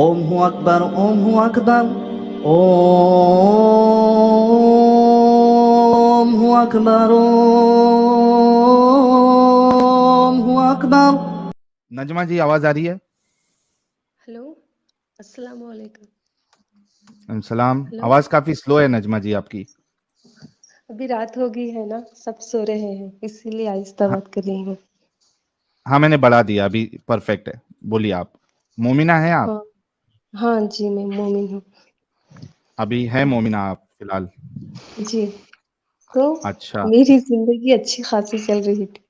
ओम हु अकबर, ओम हु अकबर, ओम हु अकबर, ओम हु अकबर। नजमा जी आवाज आ रही है? हेलो, अस्सलाम वालेकुम। सलाम। हेलो, आवाज काफी स्लो है नजमा जी आपकी। अभी रात हो गई है ना, सब सो रहे हैं, इसीलिए आहिस्ता हाँ, बात कर रही हूँ। हाँ मैंने बढ़ा दिया, अभी परफेक्ट है। बोलिए आप। मोमिना है आप? हाँ, हाँ जी, मैं मोमिन हूँ। अभी है मोमिना आप फिलहाल? जी, तो अच्छा। मेरी जिंदगी अच्छी खासी चल रही थी,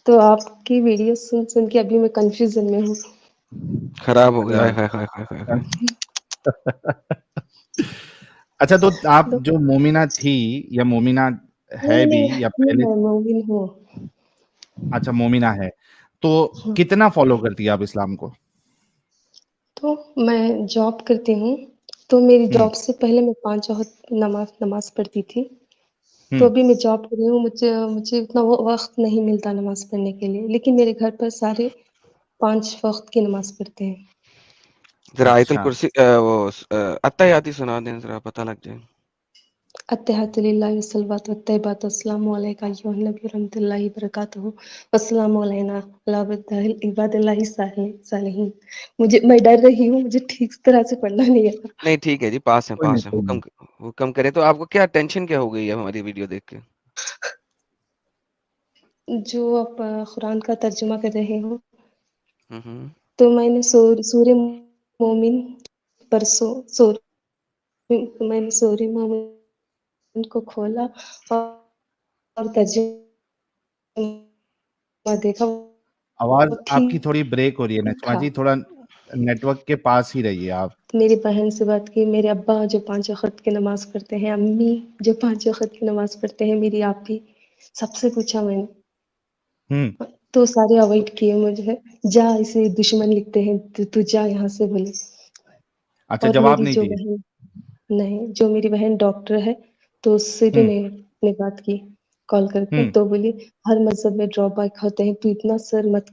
तो आपकी वीडियो सुन सुन के अभी मैं कंफ्यूजन में हूँ। खराब हो गया। अच्छा। हाय हाय हाय हाय हाय। अच्छा, तो आप तो जो मोमिना थी या मोमिना है नहीं भी नहीं या नहीं, पहले? मैं मोमिन हूँ। अच्छा, मोमिना है। तो कितना फॉलो करती है आप इस्लाम को? तो मैं जॉब करती हूँ, तो मेरी हम्म। जॉब से पहले मैं 5 वक़्त नमाज़ पढ़ती थी। तो हम्म। अभी मैं जॉब कर रही हूँ, मुझे मुझे उतना वो वक़्त नहीं मिलता नमाज़ पढ़ने के लिए, लेकिन मेरे घर पर सारे 5 वक़्त की नमाज़ पढ़ते हैं। जरा आयतुल अच्छा। कुर्सी अत्तहियाती सुना दें, जरा पता लग जाए। अत्तहियातु लिल्लाहि वस्सलातु वत्तय्यिबातु अस्सलामु अलैका अय्युहन नबी रहमतुल्लाहि वबरकातुहू वस्सलामु अलैना अला इबादिल्लाहि सालिहीन। मैं डर रही हूँ, मुझे ठीक तरह से पढ़ना नहीं आता। नहीं ठीक है जी, पास है कोई नहीं, पास है। कोई नहीं। हुक्म करें। तो आपको क्या टेंशन क्या हो गई है हमारी वीडियो देख के? जो आप कुरान का तर्जुमा कर रहे हो, हम्म। तो मैंने सूरे मोमिन परसों मैंने सूरे मोमिन को खोला और तर्जुमा देखा, आवाज वो आपकी ठीक थोड़ी ब्रेक हो रही है नजमा था। जी, थोड़ा नेटवर्क के पास ही रहिए आप। मेरी बहन से बात की, मेरे अब्बा जो 5 वक़्त की नमाज़ पढ़ते हैं, अम्मी जो 5 वक़्त की नमाज़ पढ़ते हैं, मेरी आपी, सबसे पूछा मैंने, हम्म। तो सारे अवॉइड किए मुझे। जा इसे दुश्मन लिखते हैं, तू जा यहाँ से बोले। अच्छा, और जवाब मेरी नहीं जो दिए? बहन नहीं, जो मेरी बहन डॉक्टर है, तो उससे भी हम्म। मैंने बात की कॉल करके, हम्म। तो बोली हर मज़हब में ड्रॉबैक होते हैं, तू इतना सर मत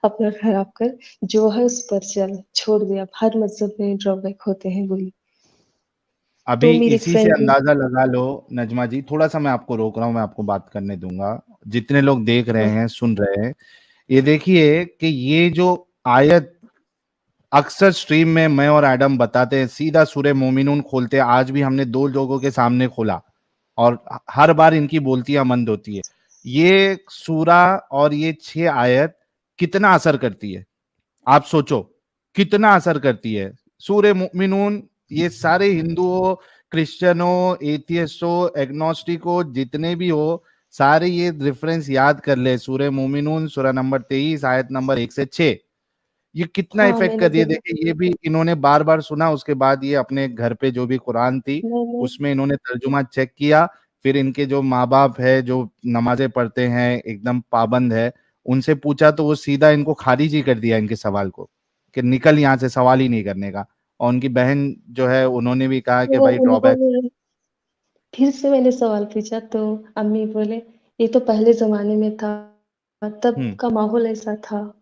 अपना खराब कर, जो है उस पर चल, छोड़ दे अब, हर मज़हब में ड्रॉबैक होते हैं बोली। तो अभी मेरी एक इसी से फ्रेंड भी अंदाजा लगा लो नजमा जी, थोड़ा सा मैं आपको रोक रहा हूं, मैं आपको बात करने दूंगा। जितने लोग देख रहे हाँ, हैं, सुन रहे हैं, ये देखिए कि ये जो आयत अक्सर स्ट्रीम में मैं और एडम बताते हैं, सीधा सूरह मोमिनून खोलते हैं। आज भी हमने दो लोगों के सामने खोला और हर बार इनकी बोलतियां मंद होती है। ये सूरा और ये 6 आयत कितना असर करती है, आप सोचो कितना असर करती है। सूरह मुमिनून, ये सारे हिंदुओं, क्रिश्चियनों, एथियस्टों, एग्नोस्टिको, जितने भी हो, सारे ये रेफरेंस याद कर ले। सूरह मुमिनून सूरह नंबर 23 आयत नंबर 1 से 6, ये कितना हाँ, इफेक्ट मैंने कर रही है। देखा। देखिए, ये भी इन्होंने बार बार सुना, उसके बाद ये अपने घर पे जो भी कुरान थी मैंने उसमें इन्होंने तर्जुमा चेक किया। फिर इनके जो माँ बाप है, जो नमाजें पढ़ते हैं, एकदम पाबंद है, उनसे पूछा तो वो सीधा इनको खारिज ही कर दिया, इनके सवाल को, कि निकल यहाँ से, सवाल ही नहीं करने का। और उनकी बहन जो है, उन्होंने भी कहा कि तो भाई ड्रॉबैक। उन्होंने फिर से मैंने सवाल पूछा, तो अम्मी बोले ये तो पहले ज़माने में था, तब हम्म। का माहौल ऐसा था,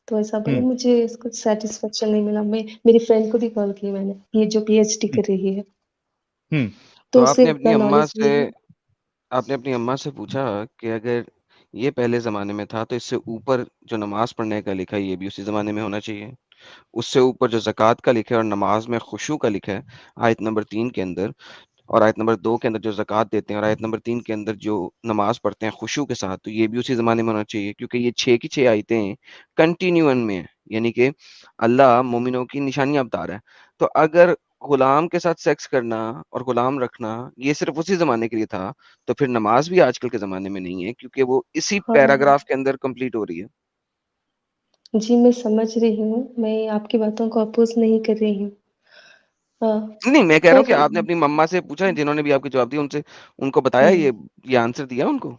तो ऐसा बोले। हम्म। मुझे इसको सैटिस्फैक्शन नहीं मिला। मैं मेरी फ्रेंड को भी कॉल की मैंने, ये जो पीएचडी हम्म। कर रही है, हम्म। तो उससे इतना नॉलेज नहीं है। आपने अपनी अम्मा से पूछा कि अगर ये पहले ज़माने में था तो इससे ऊपर जो नमाज़ पढ़ने का लिखा है ये भी उसी ज़माने में होना चाहिए। उससे ऊपर जो ज़कात का लिखा है और नमाज़ में खुशू का लिखा है आयत नंबर 3 के अंदर, और आयत नंबर 2 के अंदर जो ज़कात देते हैं और आयत नंबर 3 के अंदर जो नमाज़ पढ़ते हैं खुशू के साथ, तो ये भी उसी ज़माने में होना चाहिए, क्योंकि ये 6 की 6 आयतें कंटिन्यूअन में हैं। यानी कि अल्लाह मोमिनों की निशानियाँ बता रहा है। तो अगर गुलाम के साथ सेक्स करना और गुलाम रखना ये सिर्फ़ उसी ज़माने के लिए था, तो फिर नमाज़ भी आजकल के ज़माने में नहीं है, क्योंकि वो इसी हाँ, पैराग्राफ के अंदर कंप्लीट हो रही है। जी मैं समझ रही हूँ, मैं आपकी बातों को अपोज़ नहीं कर रही हूँ। हाँ, नहीं, मैं कह रहा हूँ कि पर आपने अपनी मम्मा से पूछा है, जिन्होंने भी आपको जवाब दिया, उनसे उनको बताया ये आंसर दिया उनको?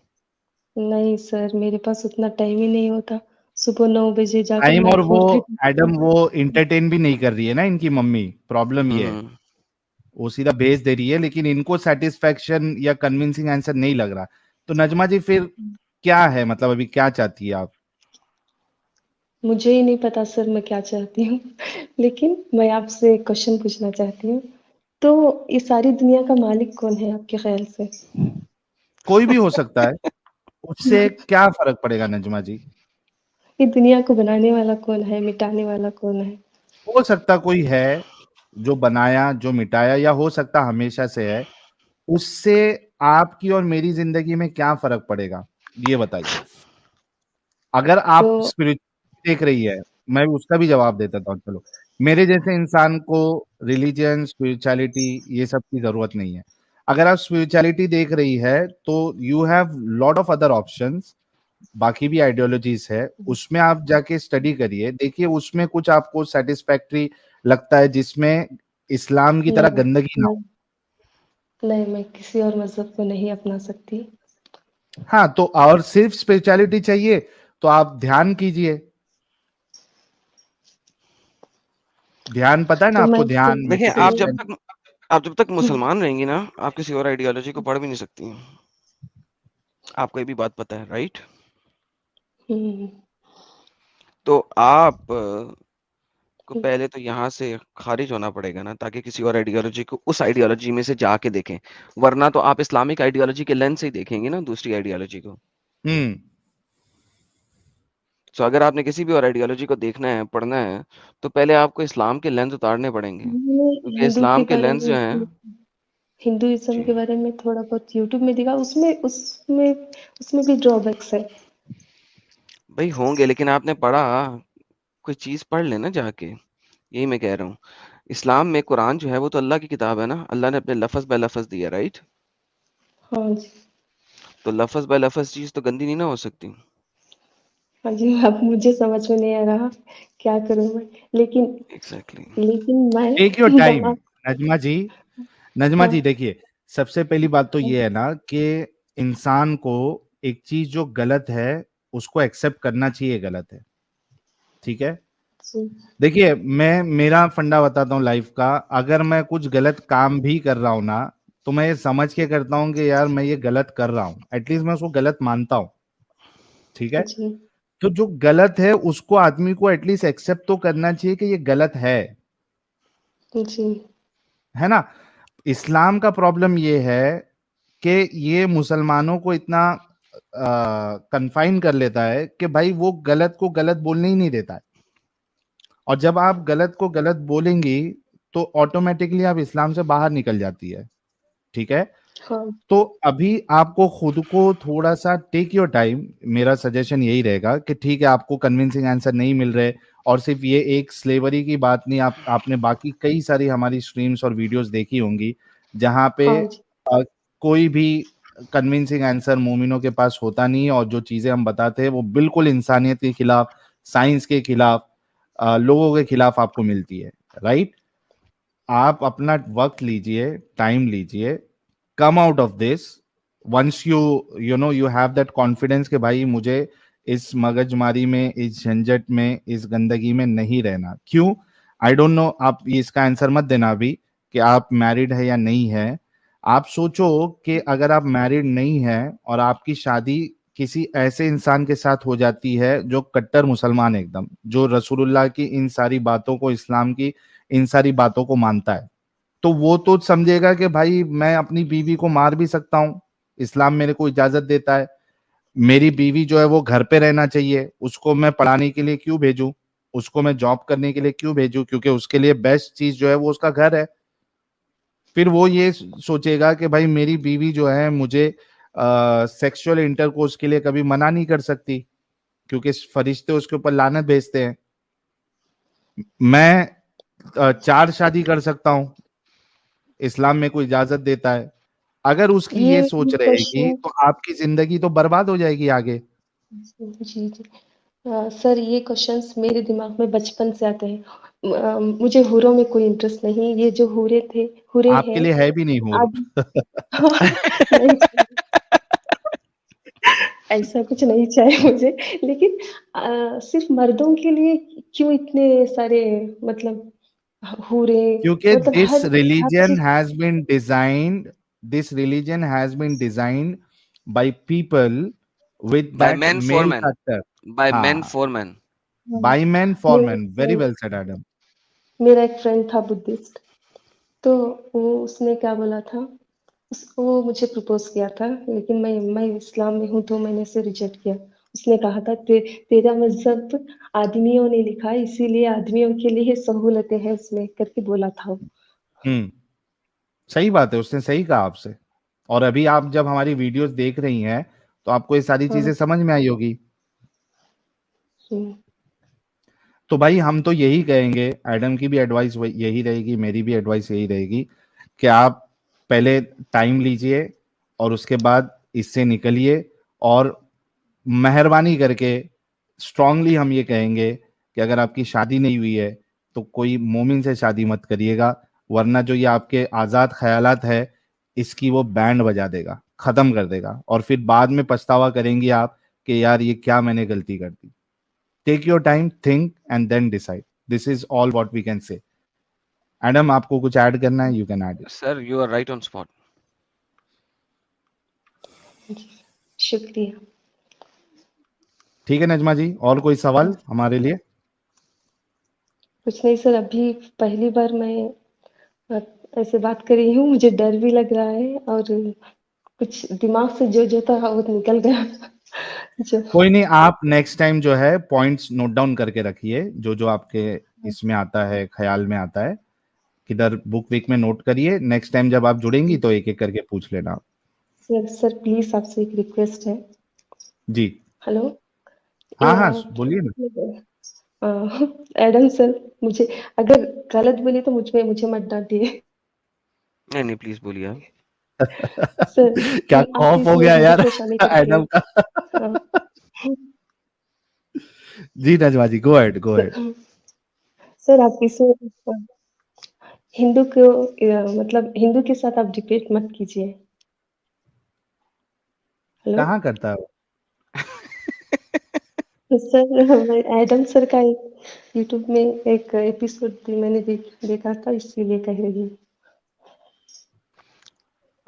नहीं सर, मेरे पास उतना टाइम ही नहीं होता। सुबह 9 बजे जाकर टाइम, मैं और वो खोलती एडम, हूँ। वो इंटरटेन भी नहीं कर रही है ना इनकी मम्मी, प्रॉब्लम ये है। हुँ। वो सीधा भेज दे रही है, लेकिन इनको सेटिस्फेक्शन या कन्विंसिंग आंसर नहीं लग रहा। तो नजमा जी फिर क्या है, मतलब अभी क्या चाहती है आप? मुझे ही नहीं पता सर मैं क्या चाहती हूँ लेकिन मैं आपसे एक क्वेश्चन पूछना चाहती हूँ। तो ये सारी दुनिया का मालिक कौन है आपके ख़्याल से? कोई भी हो सकता है, उससे क्या फ़र्क पड़ेगा नजमा जी? ये दुनिया को बनाने वाला कौन है? मिटाने वाला कौन है? हो सकता कोई है, जो बनाया, जो मिटाया या हो सकता हमेशा से है। उससे आपकी और मेरी ज़िंदगी में क्या फ़र्क पड़ेगा? ये बताइए। अगर आप तो स्पिरिचुअलिटी देख रही है, मैं उसका भी जवाब देता था चलो। मेरे जैसे इंसान को रिलिजन, स्पिरिचुअलिटी ये सब की ज़रूरत नहीं है। अगर आप स्पिरिचुअलिटी देख रही है, तो you have lot of other options, बाकी भी आइडियोलॉजीज है, उसमें आप जाके स्टडी करिए, देखिए उसमें कुछ आपको सैटिस्फैक्टरी लगता है जिसमें इस्लाम की तरह नहीं, गंदगी ना हो। नहीं, नहीं मैं किसी और मज़हब को नहीं अपना सकती। हाँ, तो और सिर्फ स्पिरिचुअलिटी चाहिए, तो आप ध्यान कीजिए। ध्यान पता है ना तो आपको, मैं ध्यान, देखिए, मेडिटेशन। आप जब तक मुसलमान रहेंगी ना, आप किसी और आइडियोलॉजी को पढ़ भी नहीं सकती। आपको ये भी बात पता है, राइट? हुँ, तो आप को पहले तो यहाँ से खारिज होना पड़ेगा ना, ताकि किसी और आइडियोलॉजी को उस आइडियोलॉजी में से जाके देखें। वरना तो आप इस्लामिक आइडियोलॉजी के लेंस से ही देखेंगे ना दूसरी आइडियोलॉजी को। हम्म। सो अगर आपने किसी भी और आइडियोलॉजी को देखना है, पढ़ना है, तो पहले आपको इस्लाम के लेंस उतारने पड़ेंगे, मैंने क्योंकि हिंदू के इस्लाम के बारे लेंस जो में हैं हिंदुइज़्म जी, के बारे में थोड़ा बहुत यूट्यूब में देखा, उसमें उसमें भी ड्रॉबैक्स है। भई होंगे, लेकिन आपने पढ़ा, कोई चीज़ पढ़ लें ना जाके, यही मैं कह रहा हूँ। इस्लाम में कुरान जो है वो तो अल्लाह की किताब है ना, अल्लाह ने अपने लफ़्ज़ बाय लफ़्ज़ दिया, राइट? हाँ जी। तो लफ़्ज़ बाय लफ़्ज़ चीज़ तो गंदी नहीं ना हो सकती। हाँ जी, अब मुझे समझ में नहीं आ रहा, क्या करूँ मैं? लेकिन एग्ज़ैक्टली। लेकिन मैं टेक योर टाइम नमाज़ नजमा जी। नजमा हाँ, जी देखिए, सबसे पहली बात तो हाँ, ये है ना कि इंसान को एक चीज जो गलत है उसको एक्सेप्ट करना चाहिए, गलत है, ठीक है। जी, देखिए, मैं मेरा फंडा बताता हूँ लाइफ का। अगर मैं कुछ गलत काम भी कर रहा हूँ ना, तो मैं ये समझ के करता हूँ कि यार मैं ये गलत कर रहा हूँ, एटलीस्ट मैं उसको गलत मानता हूँ, ठीक है। जी, तो जो गलत है उसको आदमी को एटलीस्ट एक्सेप्ट तो करना चाहिए कि ये गलत जी, है ना। इस्लाम का प्रॉब्लम ये है कि ये मुसलमानों को इतना कन्फाइन कर लेता है कि भाई वो गलत को गलत बोलने ही नहीं देता है। और जब आप गलत को गलत बोलेंगी, तो ऑटोमेटिकली आप इस्लाम से बाहर निकल जाती है, ठीक है। हाँ, तो अभी आपको खुद को थोड़ा सा टेक योर टाइम। मेरा सजेशन यही रहेगा कि ठीक है, आपको कन्विंसिंग आंसर नहीं मिल रहे, और सिर्फ ये एक स्लेवरी की बात नहीं, आपने बाकी कई सारी हमारी स्ट्रीम्स और वीडियोस देखी होंगी जहां पे हाँ जी, कोई भी कन्विंसिंग आंसर मोमिनों के पास होता नहीं है, और जो चीजें हम बताते हैं वो बिल्कुल इंसानियत के खिलाफ, साइंस के खिलाफ, लोगों के खिलाफ आपको मिलती है, राइट। आप अपना वक्त लीजिए, टाइम लीजिए, come out of this. Once you know you have that confidence कि भाई मुझे इस मगजमारी में, इस झंझट में, इस गंदगी में नहीं रहना। क्यों? आई डोंट नो, आप ये इसका आंसर मत देना अभी कि आप मैरिड है या नहीं है। आप सोचो कि अगर आप मैरिड नहीं है और आपकी शादी किसी ऐसे इंसान के साथ हो जाती है जो कट्टर मुसलमान है एकदम, जो रसूलुल्लाह की इन सारी बातों को, इस्लाम की इन सारी बातों को मानता है, तो वो तो समझेगा कि भाई मैं अपनी बीवी को मार भी सकता हूं, इस्लाम मेरे को इजाजत देता है। मेरी बीवी जो है वो घर पे रहना चाहिए, उसको मैं पढ़ाने के लिए क्यों भेजूं, उसको मैं जॉब करने के लिए क्यों भेजूं, क्योंकि उसके लिए बेस्ट चीज जो है वो उसका घर है। फिर वो ये सोचेगा कि भाई मेरी बीवी जो है मुझे सेक्सुअल इंटरकोर्स के लिए कभी मना नहीं कर सकती, क्योंकि फरिश्ते उसके ऊपर लानत भेजते हैं। मैं 4 शादी कर सकता हूं, इस्लाम में कोई इजाजत देता है। अगर उसकी ये सोच रहेगी क्वेश्चन तो आपकी जिंदगी तो बर्बाद हो जाएगी आगे। जी, जी। सर ये क्वेश्चंस मेरे दिमाग में बचपन से आते हैं। मुझे हूरों में कोई इंटरेस्ट नहीं, ये जो हूरे आपके हैं लिए है भी नहीं हूर। अब नहीं ऐसा कुछ नहीं चाहिए मुझे लेकिन सिर्फ़ मर्दों के लिए क्यों इतने सारे मतलब हूरे क्योंकि मतलब हर चीज़ this religion has been designed by people with by that men for male man, factor. By men हाँ, for man. By man for मेरा man, very well said Adam. मेरा एक फ्रेंड था बुद्धिस्ट, तो वो उसने क्या बोला था, वो मुझे प्रपोज किया था, लेकिन मैं इस्लाम में हूँ तो मैंने उसे रिजेक्ट किया। उसने कहा था तेरा मजहब आदमियों ने लिखा है, इसीलिए आदमियों के लिए सहूलतें हैं उसमें करके बोला था वो। सही बात है, उसने सही कहा आपसे। और अभी आप जब हमारी वीडियोस देख रही हैं तो आपको ये सारी हाँ। चीजें समझ में आई होगी। हम्म, तो भाई हम तो यही कहेंगे, एडम की भी एडवाइस यही रहेगी, मेरी भी एडवाइस यही रहेगी कि आप पहले टाइम लीजिए और उसके बाद इससे निकलिए। और मेहरबानी करके स्ट्रांगली हम ये कहेंगे कि अगर आपकी शादी नहीं हुई है तो कोई मोमिन से शादी मत करिएगा, वरना जो ये आपके आजाद ख्यालात है इसकी वो बैंड बजा देगा, खत्म कर देगा, और फिर बाद में पछतावा करेंगी आप कि यार ये क्या मैंने गलती कर दी। Take your time, think and then decide. This is all what we can say. Adam, आपको कुछ ऐड करना है, you can add it. Sir you are right on spot. जी, शुक्रिया। ठीक है नजमा जी, और कोई सवाल हमारे लिए? कुछ नहीं सर, अभी पहली बार मैं अ, ऐसे बात कर रही हूँ, मुझे डर भी लग रहा है और कुछ दिमाग से जो था वो निकल गया जो। कोई नहीं, आप नेक्स्ट टाइम जो है पॉइंट्स नोट डाउन करके रखिए, जो जो आपके इसमें आता है, ख्याल में आता है, किधर बुक वीक में नोट करिए। नेक्स्ट टाइम जब आप जुड़ेंगी तो एक एक करके पूछ लेना। सर प्लीज आपसे एक रिक्वेस्ट है। जी। हेलो। हाँ हाँ, क्या बोलिए ना। एडम सर, मुझे अगर गलत बोली तो मुझे मत डांटिए नहीं नहीं, प्लीज बोलिए आप। सर। क्या आप खौफ इस हो गया हिंदू यार परेशानी करके। एडम का? हाँ, जी Najma ji, go ahead go ahead. Sir आप इसे हिंदू को मतलब हिंदू के साथ आप डिबेट मत कीजिए। हेलो। कहाँ करता है वो? तो सर मैं एडम सर का एक यूट्यूब में एक एपिसोड भी मैंने देखा था, इसीलिए कह रही हूँ।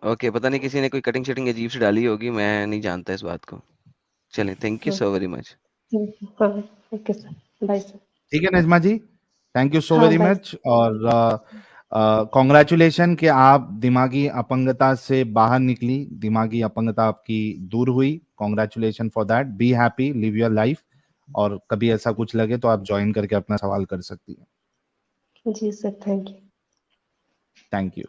ओके, पता नहीं किसी ने कोई कटिंग शटिंग अजीब सी डाली होगी, मैं नहीं जानता इस बात को। चलें, थैंक यू हाँ। So very much. हाँ। Okay sir, bye sir. ठीक है Najma ji, thank you so हाँ वेरी बाय। मच। और कॉन्ग्रेचुलेशन कि आप दिमागी अपंगता से बाहर निकली, दिमागी अपंगता आपकी दूर हुई। Congratulation for that, be happy, live your life. और कभी ऐसा कुछ लगे तो आप ज्वाइन करके अपना सवाल कर सकती हैं। जी sir, thank you. Thank you.